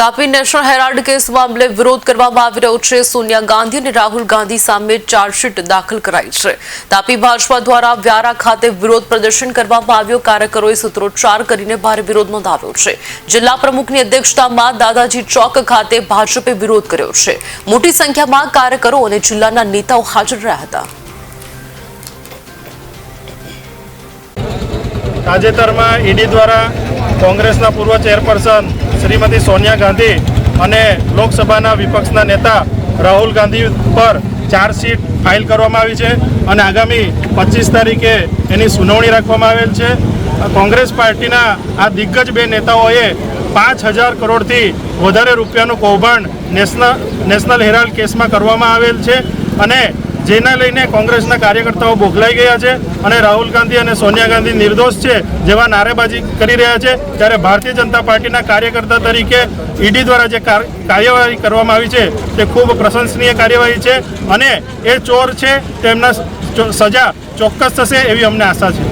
Tapi national Herald case મામલે વિરોધ કરવામાં આવી રહ્યો છે। સોનિયા ગાંધી અને રાહુલ ગાંધી સામે ચાર્જશીટ દાખલ કરાઈ છે। તાપી ભાજપા દ્વારા વ્યારા ખાતે વિરોધ પ્રદર્શન કરવામાં આવ્યો। કાર્યકરોએ સૂત્રોચ્ચાર કરીને ભારે વિરોધ નોંધાવ્યો છે। જિલ્લા પ્રમુખની અધ્યક્ષતામાં દાદાજી ચોક ખાતે ભાજપે વિરોધ કર્યો છે। મોટી સંખ્યામાં કાર્યકરો અને જિલ્લાના નેતાઓ હાજર રહ્યા હતા। તાજેતરમાં ઈડી દ્વારા કોંગ્રેસના પૂર્વ ચેરપર્સન શ્રીમતી સોનિયા ગાંધી અને લોકસભાના વિપક્ષના નેતા રાહુલ ગાંધી પર ચાર્જશીટ ફાઇલ કરવામાં આવી છે અને આગામી 25 તારીખે એની સુનાવણી રાખવામાં આવેલ છે। કોંગ્રેસ પાર્ટીના આ દિગ્ગજ બે નેતાઓએ 5000 કરોડથી વધારે રૂપિયાનું કૌભાંડ નેશનલ હેરાલ્ડ કેસમાં કરવામાં આવેલ છે અને જેના લઈને કોંગ્રેસના કાર્યકર્તાઓ બોગલાઈ ગયા છે અને રાહુલ ગાંધી અને સોનિયા ગાંધી નિર્દોષ છે જેવા નારેબાજી કરી રહ્યા છે। ત્યારે ભારતીય જનતા પાર્ટીના કાર્યકર્તા તરીકે ઈડી દ્વારા જે કાર્યવાહી કરવામાં આવી છે તે ખૂબ પ્રશંસનીય કાર્યવાહી છે અને એ ચોર છે તેમના સજા ચોક્કસ થશે એવી અમને આશા છે।